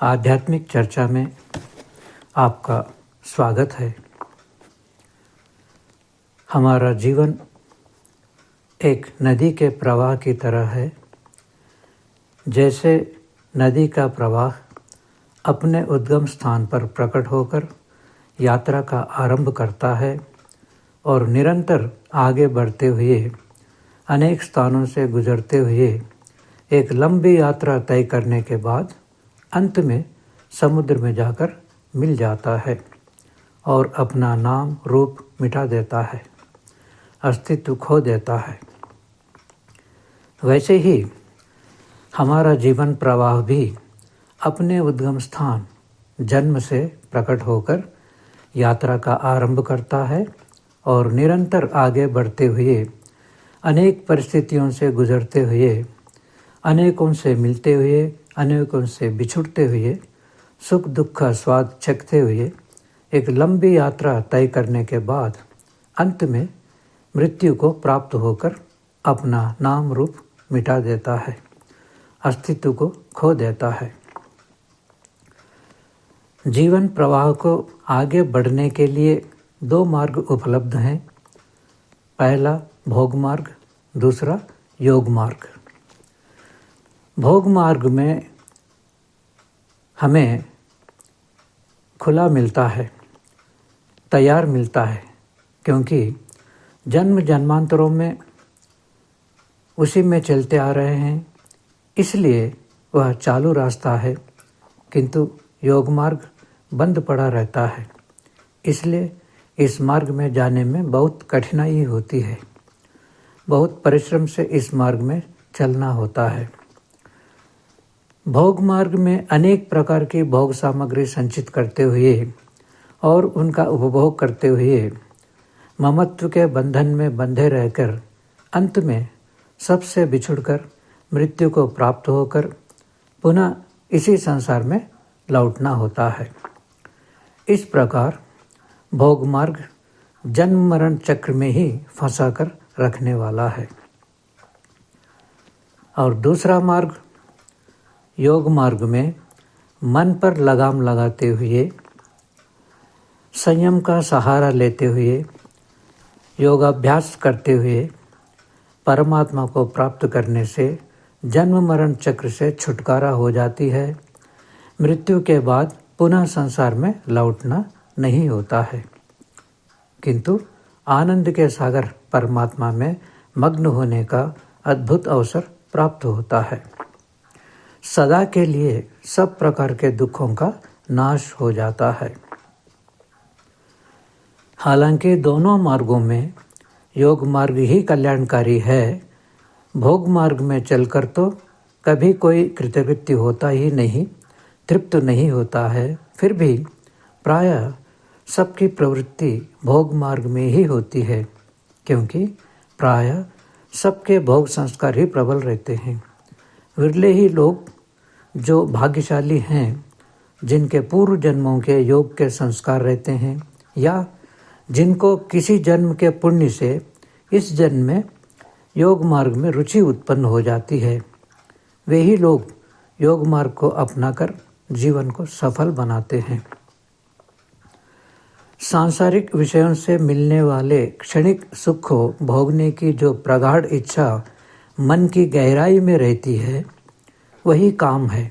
आध्यात्मिक चर्चा में आपका स्वागत है। हमारा जीवन एक नदी के प्रवाह की तरह है। जैसे नदी का प्रवाह अपने उद्गम स्थान पर प्रकट होकर यात्रा का आरंभ करता है और निरंतर आगे बढ़ते हुए अनेक स्थानों से गुजरते हुए एक लंबी यात्रा तय करने के बाद अंत में समुद्र में जाकर मिल जाता है और अपना नाम रूप मिटा देता है, अस्तित्व खो देता है। वैसे ही हमारा जीवन प्रवाह भी अपने उद्गम स्थान जन्म से प्रकट होकर यात्रा का आरंभ करता है और निरंतर आगे बढ़ते हुए अनेक परिस्थितियों से गुजरते हुए, अनेकों से मिलते हुए, अनेकों से बिछुड़ते हुए, सुख दुख का स्वाद चखते हुए एक लंबी यात्रा तय करने के बाद अंत में मृत्यु को प्राप्त होकर अपना नाम रूप मिटा देता है, अस्तित्व को खो देता है। जीवन प्रवाह को आगे बढ़ने के लिए दो मार्ग उपलब्ध हैं। पहला भोग मार्ग, दूसरा योग मार्ग। भोग मार्ग में हमें खुला मिलता है, तैयार मिलता है, क्योंकि जन्म जन्मांतरों में उसी में चलते आ रहे हैं, इसलिए वह चालू रास्ता है। किंतु योग मार्ग बंद पड़ा रहता है, इसलिए इस मार्ग में जाने में बहुत कठिनाई होती है। बहुत परिश्रम से इस मार्ग में चलना होता है। भोग मार्ग में अनेक प्रकार की भोग सामग्री संचित करते हुए और उनका उपभोग करते हुए ममत्व के बंधन में बंधे रहकर अंत में सबसे बिछुड़कर मृत्यु को प्राप्त होकर पुनः इसी संसार में लौटना होता है। इस प्रकार भोग मार्ग जन्म मरण चक्र में ही फंसा कर रखने वाला है। और दूसरा मार्ग योग मार्ग में मन पर लगाम लगाते हुए, संयम का सहारा लेते हुए, योगाभ्यास करते हुए परमात्मा को प्राप्त करने से जन्म मरण चक्र से छुटकारा हो जाती है। मृत्यु के बाद पुनः संसार में लौटना नहीं होता है, किंतु आनंद के सागर परमात्मा में मग्न होने का अद्भुत अवसर प्राप्त होता है। सदा के लिए सब प्रकार के दुखों का नाश हो जाता है। हालांकि दोनों मार्गों में योग मार्ग ही कल्याणकारी है। भोग मार्ग में चलकर तो कभी कोई कृतकृत्य होता ही नहीं, तृप्त नहीं होता है। फिर भी प्रायः सबकी प्रवृत्ति भोग मार्ग में ही होती है, क्योंकि प्रायः सबके भोग संस्कार ही प्रबल रहते हैं। विरले ही लोग जो भाग्यशाली हैं, जिनके पूर्व जन्मों के योग के संस्कार रहते हैं या जिनको किसी जन्म के पुण्य से इस जन्म में योग मार्ग में रुचि उत्पन्न हो जाती है, वे ही लोग योग मार्ग को अपनाकर जीवन को सफल बनाते हैं। सांसारिक विषयों से मिलने वाले क्षणिक सुख को भोगने की जो प्रगाढ़ इच्छा मन की गहराई में रहती है, वही काम है।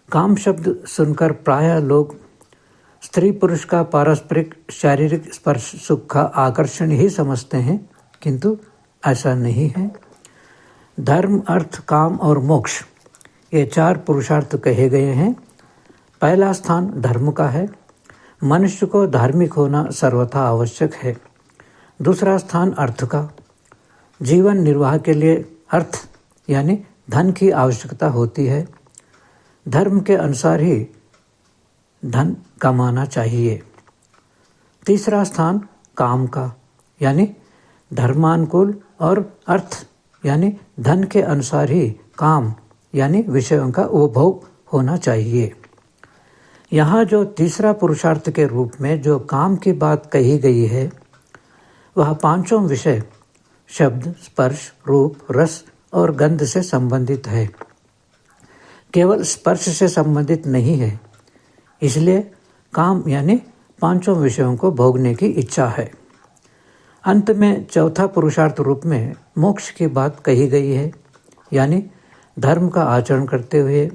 काम शब्द सुनकर प्रायः लोग स्त्री पुरुष का पारस्परिक शारीरिक स्पर्श सुख का आकर्षण ही समझते हैं, किंतु ऐसा नहीं है। धर्म, अर्थ, काम और मोक्ष, ये चार पुरुषार्थ कहे गए हैं। पहला स्थान धर्म का है। मनुष्य को धार्मिक होना सर्वथा आवश्यक है। दूसरा स्थान अर्थ का। जीवन निर्वाह के लिए अर्थ यानी धन की आवश्यकता होती है। धर्म के अनुसार ही धन कमाना चाहिए। तीसरा स्थान काम का, यानी धर्मानुकूल, और अर्थ यानी धन के अनुसार ही काम यानी विषयों का उपभोग होना चाहिए। यहाँ जो तीसरा पुरुषार्थ के रूप में जो काम की बात कही गई है, वह पांचों विषय शब्द, स्पर्श, रूप, रस और गंध से संबंधित है। केवल स्पर्श से संबंधित नहीं है। इसलिए काम यानी पांचों विषयों को भोगने की इच्छा है। अंत में चौथा पुरुषार्थ रूप में मोक्ष की बात कही गई है, यानी धर्म का आचरण करते हुए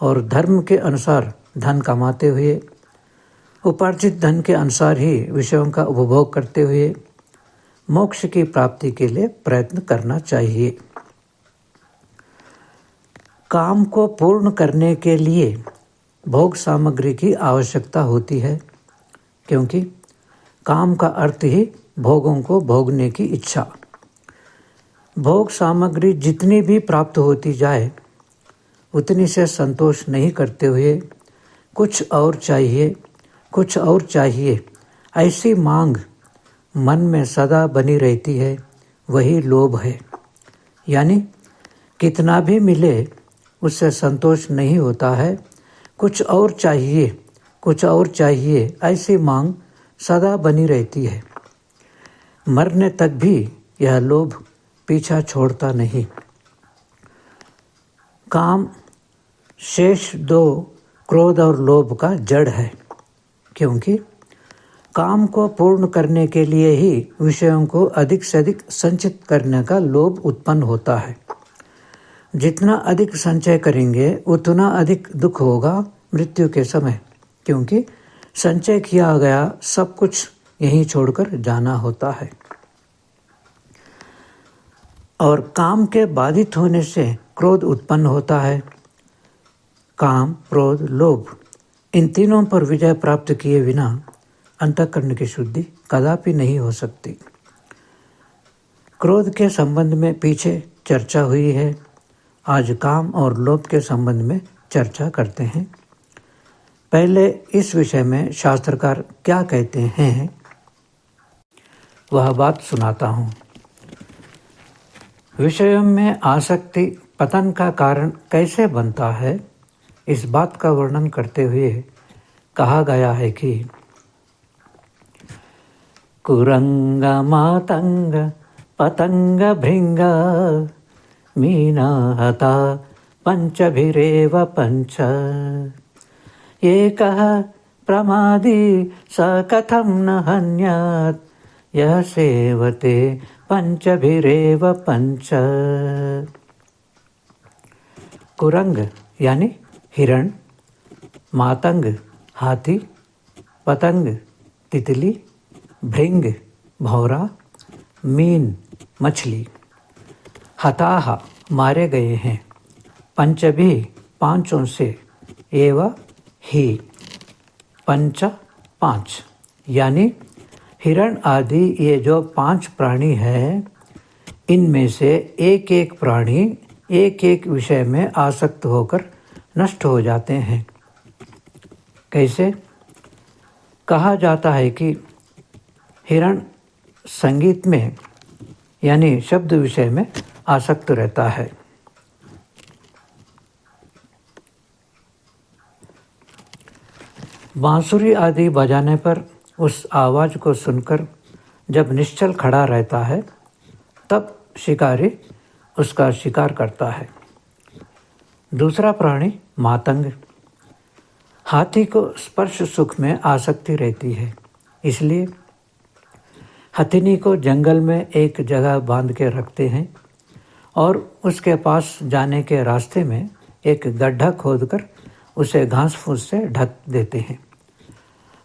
और धर्म के अनुसार धन कमाते हुए, उपार्जित धन के अनुसार ही विषयों का उपभोग करते हुए मोक्ष की प्राप्ति के लिए प्रयत्न करना चाहिए। काम को पूर्ण करने के लिए भोग सामग्री की आवश्यकता होती है, क्योंकि काम का अर्थ ही भोगों को भोगने की इच्छा। भोग सामग्री जितनी भी प्राप्त होती जाए उतनी से संतोष नहीं करते हुए कुछ और चाहिए, कुछ और चाहिए, ऐसी मांग मन में सदा बनी रहती है, वही लोभ है। यानी कितना भी मिले उससे संतोष नहीं होता है, कुछ और चाहिए, कुछ और चाहिए, ऐसी मांग सदा बनी रहती है। मरने तक भी यह लोभ पीछा छोड़ता नहीं। काम शेष दो क्रोध और लोभ का जड़ है, क्योंकि काम को पूर्ण करने के लिए ही विषयों को अधिक से अधिक संचित करने का लोभ उत्पन्न होता है। जितना अधिक संचय करेंगे उतना अधिक दुख होगा मृत्यु के समय, क्योंकि संचय किया गया सब कुछ यहीं छोड़कर जाना होता है। और काम के बाधित होने से क्रोध उत्पन्न होता है। काम, क्रोध, लोभ, इन तीनों पर विजय प्राप्त किए बिना अंतःकरण की शुद्धि कदापि नहीं हो सकती। क्रोध के संबंध में पीछे चर्चा हुई है, आज काम और लोभ के संबंध में चर्चा करते हैं। पहले इस विषय में शास्त्रकार क्या कहते हैं वह बात सुनाता हूँ। विषयों में आसक्ति पतन का कारण कैसे बनता है, इस बात का वर्णन करते हुए कहा गया है कि कुरंग मातंग पतंग भृंग मीना हता पंचभिरेव पंच एकः प्रमादी स कथं न हन्यात् यः सेवते पंचभिरेव पंच। कुरंग यानी हिरण, मातंग हाथी, पतंग तितली, भृंग भौरा, मीन मछली, हताह मारे गए हैं, पंचभी पांचों से, एव ही पंच पांच, यानी हिरण आदि ये जो पांच प्राणी हैं, इनमें से एक एक प्राणी एक एक विषय में आसक्त होकर नष्ट हो जाते हैं। कैसे? कहा जाता है कि हिरण संगीत में यानी शब्द विषय में आसक्त रहता है। बांसुरी आदि बजाने पर उस आवाज़ को सुनकर जब निश्चल खड़ा रहता है, तब शिकारी उसका शिकार करता है। दूसरा प्राणी मातंग, हाथी को स्पर्श सुख में आसक्ति रहती है, इसलिए हथिनी को जंगल में एक जगह बांध के रखते हैं और उसके पास जाने के रास्ते में एक गड्ढा खोदकर उसे घास फूस से ढक देते हैं।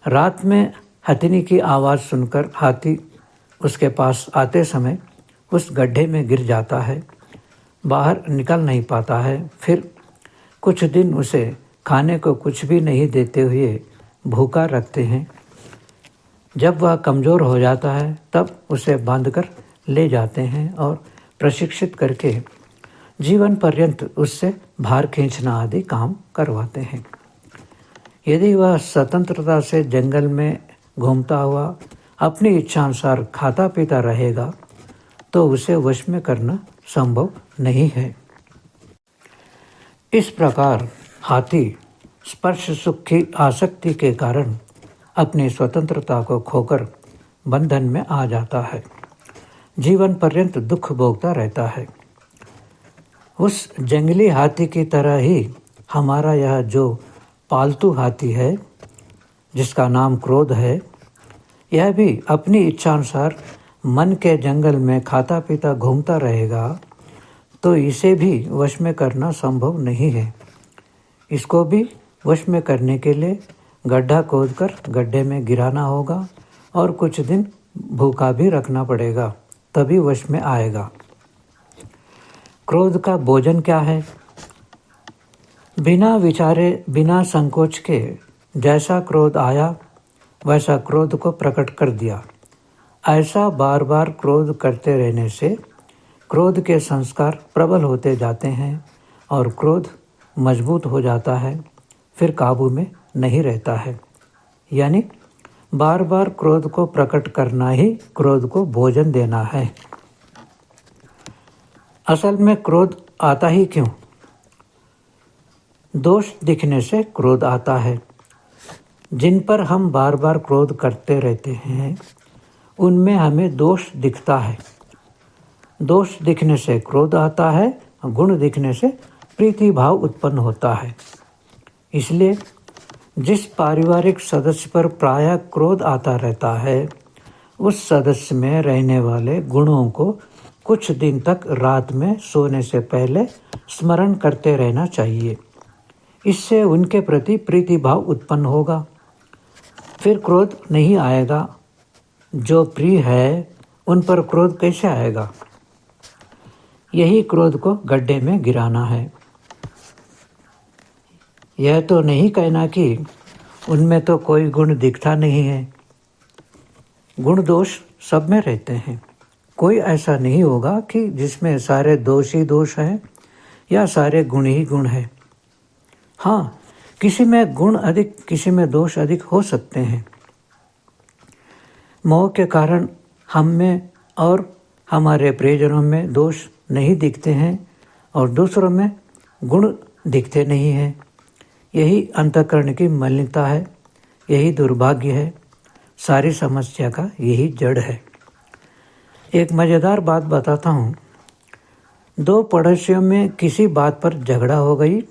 रात में हथिनी की आवाज़ सुनकर हाथी उसके पास आते समय उस गड्ढे में गिर जाता है, बाहर निकल नहीं पाता है। फिर कुछ दिन उसे खाने को कुछ भी नहीं देते हुए भूखा रखते हैं। जब वह कमज़ोर हो जाता है तब उसे बांधकर ले जाते हैं और प्रशिक्षित करके जीवन पर्यंत उससे भार खींचना आदि काम करवाते हैं। यदि वह स्वतंत्रता से जंगल में घूमता हुआ अपनी इच्छानुसार खाता पीता रहेगा तो उसे वश में करना संभव नहीं है। इस प्रकार हाथी स्पर्श सुख की आसक्ति के कारण अपनी स्वतंत्रता को खोकर बंधन में आ जाता है, जीवन पर्यंत दुख भोगता रहता है। उस जंगली हाथी की तरह ही हमारा यह जो पालतू हाथी है, जिसका नाम क्रोध है, यह भी अपनी इच्छानुसार मन के जंगल में खाता पीता घूमता रहेगा, तो इसे भी वश में करना संभव नहीं है। इसको भी वश में करने के लिए गड्ढा खोदकर गड्ढे में गिराना होगा और कुछ दिन भूखा भी रखना पड़ेगा, तभी वश में आएगा। क्रोध का भोजन क्या है? बिना विचारे, बिना संकोच के जैसा क्रोध आया वैसा क्रोध को प्रकट कर दिया। ऐसा बार बार क्रोध करते रहने से क्रोध के संस्कार प्रबल होते जाते हैं और क्रोध मजबूत हो जाता है, फिर काबू में नहीं रहता है। यानी बार बार क्रोध को प्रकट करना ही क्रोध को भोजन देना है। असल में क्रोध आता ही क्यों? दोष दिखने से क्रोध आता है। जिन पर हम बार बार क्रोध करते रहते हैं उनमें हमें दोष दिखता है। दोष दिखने से क्रोध आता है, गुण दिखने से प्रीति भाव उत्पन्न होता है। इसलिए जिस पारिवारिक सदस्य पर प्रायः क्रोध आता रहता है, उस सदस्य में रहने वाले गुणों को कुछ दिन तक रात में सोने से पहले स्मरण करते रहना चाहिए। इससे उनके प्रति प्रीति भाव उत्पन्न होगा, फिर क्रोध नहीं आएगा। जो प्रिय है उन पर क्रोध कैसे आएगा? यही क्रोध को गड्ढे में गिराना है। यह तो नहीं कहना कि उनमें तो कोई गुण दिखता नहीं है। गुण दोष सब में रहते हैं। कोई ऐसा नहीं होगा कि जिसमें सारे दोष ही दोष हैं या सारे गुण ही गुण हैं। हाँ, किसी में गुण अधिक, किसी में दोष अधिक हो सकते हैं। मोह के कारण हम में और हमारे प्रियजनों में दोष नहीं दिखते हैं और दूसरों में गुण दिखते नहीं हैं। यही अंतःकरण की मलिनता है, यही दुर्भाग्य है। सारी समस्या का यही जड़ है। एक मज़ेदार बात बताता हूँ। दो पड़ोसियों में किसी बात पर झगड़ा हो गई।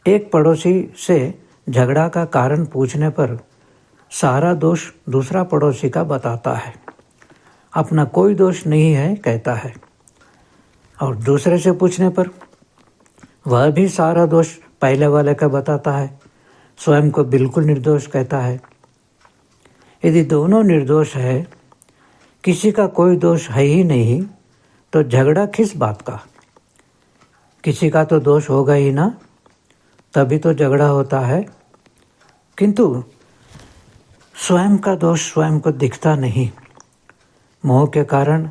एक पड़ोसी से झगड़ा का कारण पूछने पर सारा दोष दूसरा पड़ोसी का बताता है, अपना कोई दोष नहीं है कहता है। और दूसरे से पूछने पर वह भी सारा दोष पहले वाले का बताता है, स्वयं को बिल्कुल निर्दोष कहता है। यदि दोनों निर्दोष है, किसी का कोई दोष है ही नहीं, तो झगड़ा किस बात का? किसी का तो दोष होगा ही ना, तभी तो झगड़ा होता है। किंतु स्वयं का दोष स्वयं को दिखता नहीं। मोह के कारण,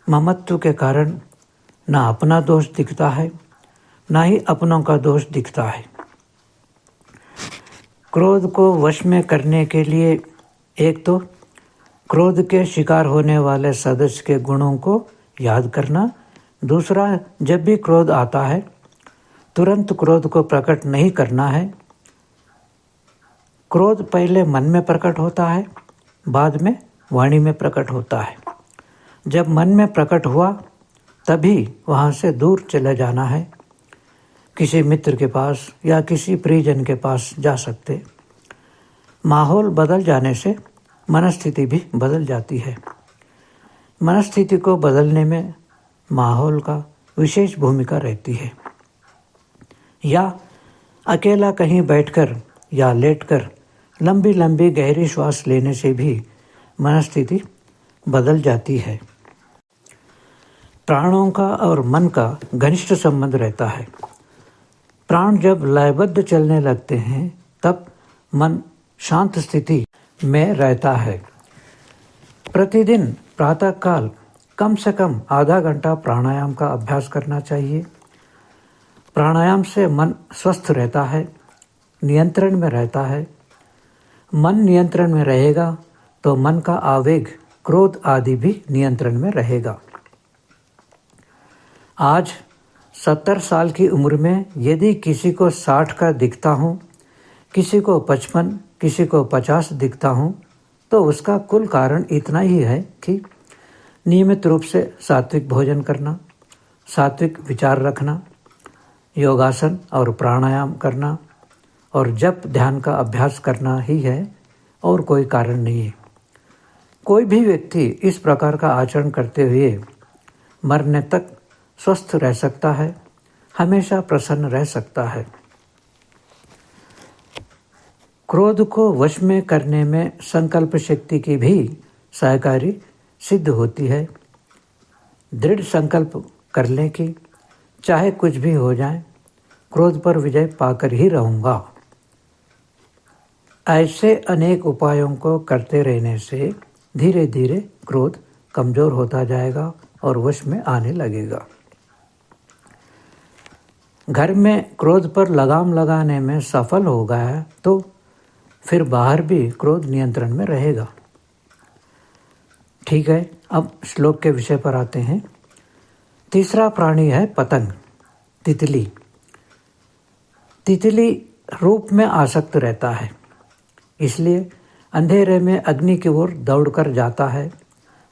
ममत्व के कारण ना अपना दोष दिखता है, ना ही अपनों का दोष दिखता है। क्रोध को वश में करने के लिए एक तो क्रोध के शिकार होने वाले सदस्य के गुणों को याद करना, दूसरा जब भी क्रोध आता है तुरंत क्रोध को प्रकट नहीं करना है। क्रोध पहले मन में प्रकट होता है, बाद में वाणी में प्रकट होता है। जब मन में प्रकट हुआ तभी वहाँ से दूर चले जाना है। किसी मित्र के पास या किसी प्रियजन के पास जा सकते। माहौल बदल जाने से मनस्थिति भी बदल जाती है। मनस्थिति को बदलने में माहौल का विशेष भूमिका रहती है। या अकेला कहीं बैठकर या लेटकर लंबी लंबी गहरी श्वास लेने से भी मनस्थिति बदल जाती है। प्राणों का और मन का घनिष्ठ संबंध रहता है। प्राण जब लयबद्ध चलने लगते हैं तब मन शांत स्थिति में रहता है। प्रतिदिन प्रातःकाल कम से कम आधा घंटा प्राणायाम का अभ्यास करना चाहिए। प्राणायाम से मन स्वस्थ रहता है, नियंत्रण में रहता है। मन नियंत्रण में रहेगा तो मन का आवेग, क्रोध आदि भी नियंत्रण में रहेगा। आज 70 साल की उम्र में यदि किसी को 60 का दिखता हूँ, किसी को 55, किसी को 50 दिखता हूँ, तो उसका कुल कारण इतना ही है कि नियमित रूप से सात्विक भोजन करना, सात्विक विचार रखना, योगासन और प्राणायाम करना और जप ध्यान का अभ्यास करना ही है और कोई कारण नहीं है। कोई भी व्यक्ति इस प्रकार का आचरण करते हुए मरने तक स्वस्थ रह सकता है, हमेशा प्रसन्न रह सकता है। क्रोध को वश में करने में संकल्प शक्ति की भी सहकारी सिद्ध होती है। दृढ़ संकल्प कर लें कि चाहे कुछ भी हो जाए, क्रोध पर विजय पाकर ही रहूँगा। ऐसे अनेक उपायों को करते रहने से धीरे धीरे क्रोध कमज़ोर होता जाएगा और वश में आने लगेगा। घर में क्रोध पर लगाम लगाने में सफल हो गया तो फिर बाहर भी क्रोध नियंत्रण में रहेगा। ठीक है, अब श्लोक के विषय पर आते हैं। तीसरा प्राणी है पतंग, तितली। तितली रूप में आसक्त रहता है, इसलिए अंधेरे में अग्नि की ओर दौड़कर जाता है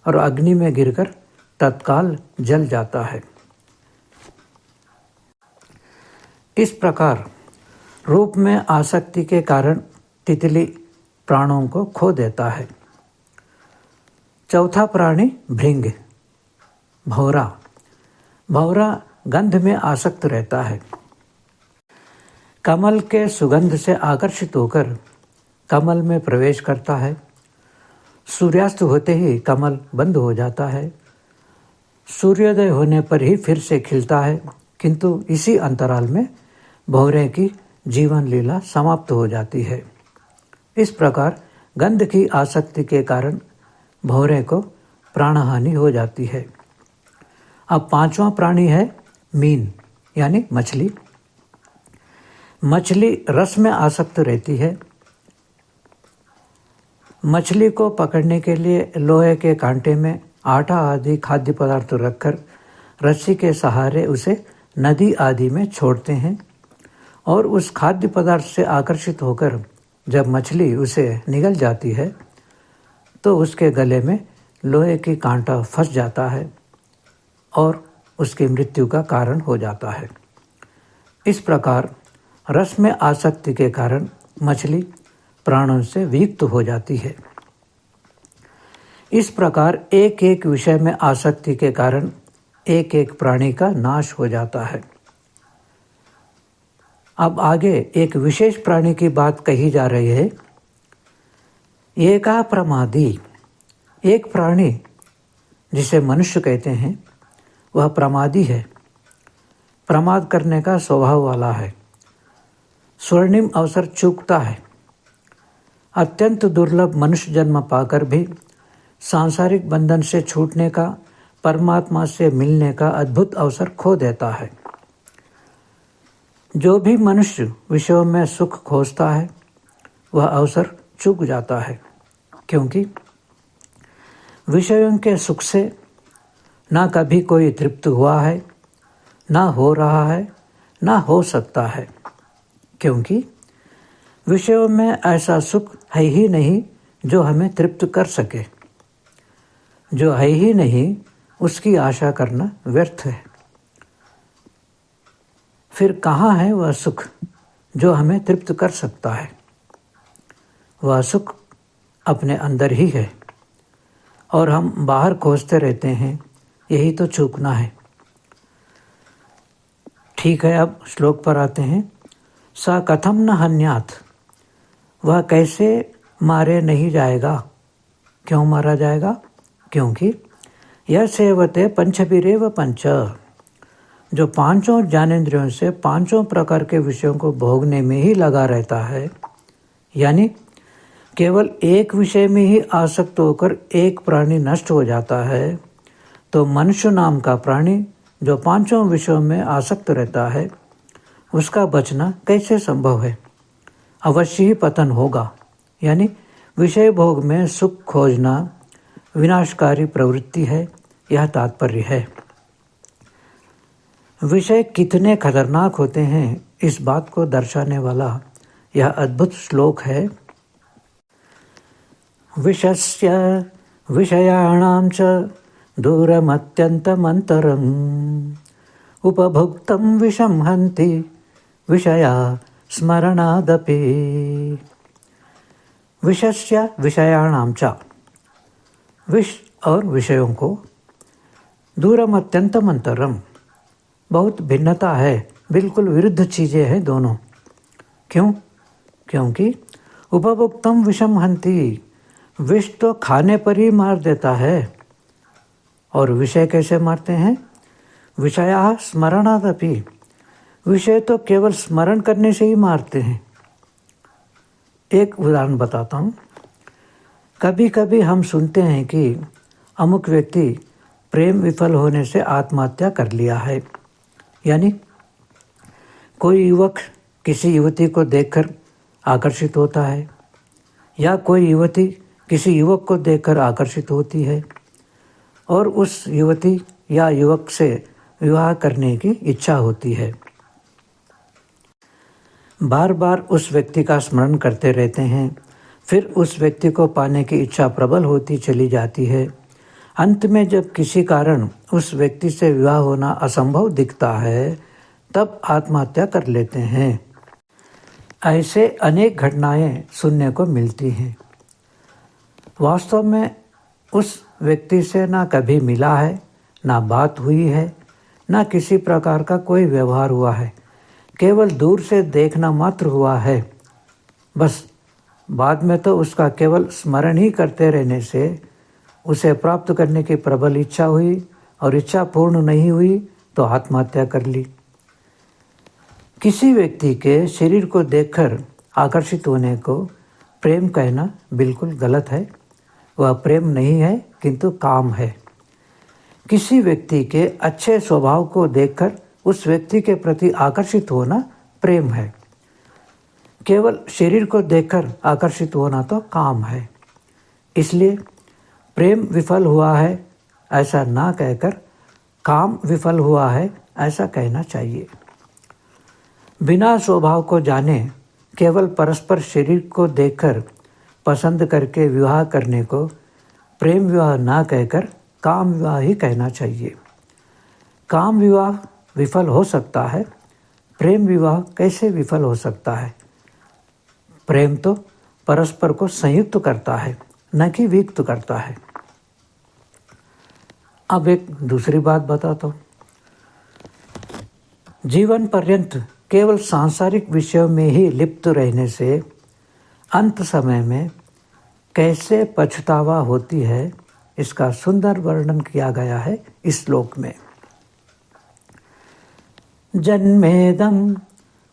और अग्नि में गिरकर तत्काल जल जाता है। इस प्रकार रूप में आसक्ति के कारण तितली प्राणों को खो देता है। चौथा प्राणी भृंग, भौरा। भौरा गंध में आसक्त रहता है। कमल के सुगंध से आकर्षित होकर कमल में प्रवेश करता है। सूर्यास्त होते ही कमल बंद हो जाता है। सूर्योदय होने पर ही फिर से खिलता है, किंतु इसी अंतराल में भौरे की जीवन लीला समाप्त हो जाती है। इस प्रकार गंध की आसक्ति के कारण भौरे को प्राणहानि हो जाती है। अब पांचवा प्राणी है मीन, यानी मछली। मछली रस में आसक्त रहती है। मछली को पकड़ने के लिए लोहे के कांटे में आटा आदि खाद्य पदार्थ रखकर रस्सी के सहारे उसे नदी आदि में छोड़ते हैं और उस खाद्य पदार्थ से आकर्षित होकर जब मछली उसे निगल जाती है तो उसके गले में लोहे की कांटा फंस जाता है और उसकी मृत्यु का कारण हो जाता है। इस प्रकार रस में आसक्ति के कारण मछली प्राणों से वियुक्त हो जाती है। इस प्रकार एक एक विषय में आसक्ति के कारण एक एक प्राणी का नाश हो जाता है। अब आगे एक विशेष प्राणी की बात कही जा रही है। एका प्रमादी, एक प्राणी जिसे मनुष्य कहते हैं वह प्रमादी है, प्रमाद करने का स्वभाव वाला है, स्वर्णिम अवसर चूकता है। अत्यंत दुर्लभ मनुष्य जन्म पाकर भी सांसारिक बंधन से छूटने का, परमात्मा से मिलने का अद्भुत अवसर खो देता है। जो भी मनुष्य विषयों में सुख खोजता है वह अवसर चूक जाता है, क्योंकि विषयों के सुख से ना कभी कोई तृप्त हुआ है, ना हो रहा है, ना हो सकता है, क्योंकि विषयों में ऐसा सुख है ही नहीं जो हमें तृप्त कर सके। जो है ही नहीं उसकी आशा करना व्यर्थ है। फिर कहाँ है वह सुख जो हमें तृप्त कर सकता है? वह सुख अपने अंदर ही है और हम बाहर खोजते रहते हैं, यही तो चूकना है। ठीक है, अब श्लोक पर आते हैं। सा कथम न हन्यात, वह कैसे मारे नहीं जाएगा। क्यों मारा जाएगा? क्योंकि यह सेवते पंचभिरेव पंच, जो पांचों ज्ञानेंद्रियों से पांचों प्रकार के विषयों को भोगने में ही लगा रहता है, यानी केवल एक विषय में ही आसक्त होकर एक प्राणी नष्ट हो जाता है, तो मनुष्य नाम का प्राणी जो पांचों विषयों में आसक्त रहता है उसका बचना कैसे संभव है? अवश्य ही पतन होगा। यानी विषय भोग में सुख खोजना विनाशकारी प्रवृत्ति है, यह तात्पर्य है। विषय कितने खतरनाक होते हैं इस बात को दर्शाने वाला यह अद्भुत श्लोक है। विषस्य विषयाणां च दूरमत्यन्तमन्तरं उपभुक्तं विषं हन्ति विषया स्मरणादपि। विषस्य विषयाणां च, विष और विषयों को, दूरम अत्यंतम अंतरम, बहुत भिन्नता है, बिल्कुल विरुद्ध चीज़ें हैं दोनों। क्यों? क्योंकि उपभुक्तम विषम हन्ति, विष तो खाने पर ही मार देता है, और विषय कैसे मारते हैं? विषया स्मरणादपि, विषय तो केवल स्मरण करने से ही मारते हैं। एक उदाहरण बताता हूँ। कभी कभी हम सुनते हैं कि अमुक व्यक्ति प्रेम विफल होने से आत्महत्या कर लिया है। यानी कोई युवक किसी युवती को देखकर आकर्षित होता है, या कोई युवती किसी युवक को देखकर आकर्षित होती है और उस युवती या युवक से विवाह करने की इच्छा होती है। बार बार उस व्यक्ति का स्मरण करते रहते हैं, फिर उस व्यक्ति को पाने की इच्छा प्रबल होती चली जाती है। अंत में जब किसी कारण उस व्यक्ति से विवाह होना असंभव दिखता है, तब आत्महत्या कर लेते हैं। ऐसे अनेक घटनाएं सुनने को मिलती हैं। वास्तव में उस व्यक्ति से ना कभी मिला है, ना बात हुई है, ना किसी प्रकार का कोई व्यवहार हुआ है, केवल दूर से देखना मात्र हुआ है। बस बाद में तो उसका केवल स्मरण ही करते रहने से उसे प्राप्त करने की प्रबल इच्छा हुई, और इच्छा पूर्ण नहीं हुई तो आत्महत्या कर ली। किसी व्यक्ति के शरीर को देखकर आकर्षित होने को प्रेम कहना बिल्कुल गलत है। वह प्रेम नहीं है, किंतु काम है। किसी व्यक्ति के अच्छे स्वभाव को देखकर उस व्यक्ति के प्रति आकर्षित होना प्रेम है। केवल शरीर को देखकर आकर्षित होना तो काम है। इसलिए प्रेम विफल हुआ है ऐसा ना कहकर काम विफल हुआ है ऐसा कहना चाहिए। बिना स्वभाव को जाने केवल परस्पर शरीर को देखकर पसंद करके विवाह करने को प्रेम विवाह ना कहकर काम विवाह ही कहना चाहिए। काम विवाह विफल हो सकता है, प्रेम विवाह कैसे विफल हो सकता है? प्रेम तो परस्पर को संयुक्त करता है, न कि वियुक्त करता है। अब एक दूसरी बात बताता हूँ। जीवन पर्यंत केवल सांसारिक विषयों में ही लिप्त रहने से अंत समय में कैसे पछतावा होती है, इसका सुंदर वर्णन किया गया है इस श्लोक में। जन्मेदं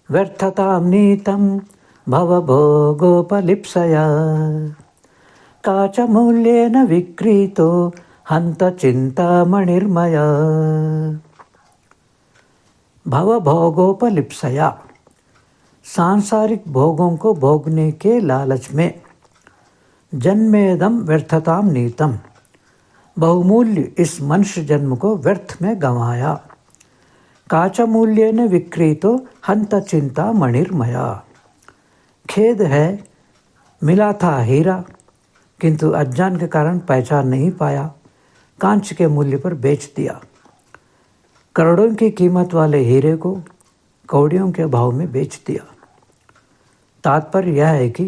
व्यर्थतां नीतं भवभोगोपलिप्सया काचमूल्येन विक्रीतो हन्त चिन्तामणिर्मया। भवभोगोपलिप्सया, सांसारिक भोगों को भोगने के लालच में। जन्मेदम व्यर्थतां नीतम, बहुमूल्य इस मनुष्य जन्म को व्यर्थ में गंवाया। काचमूल्येन विक्रीतो हन्त चिंता मणिर्मया। खेद है, मिला था हीरा किंतु अज्ञान के कारण पहचान नहीं पाया, कांच के मूल्य पर बेच दिया। करोड़ों की कीमत वाले हीरे को कौड़ियों के भाव में बेच दिया। तात्पर्य यह है कि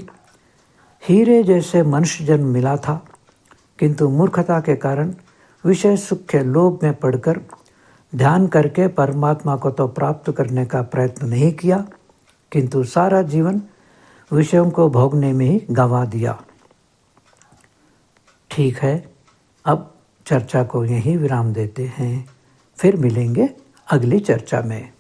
हीरे जैसे मनुष्य जन्म मिला था, किंतु मूर्खता के कारण विषय सुख के लोभ में पड़कर ध्यान करके परमात्मा को तो प्राप्त करने का प्रयत्न नहीं किया, किंतु सारा जीवन विषयों को भोगने में ही गंवा दिया। ठीक है, अब चर्चा को यहीं विराम देते हैं, फिर मिलेंगे अगली चर्चा में।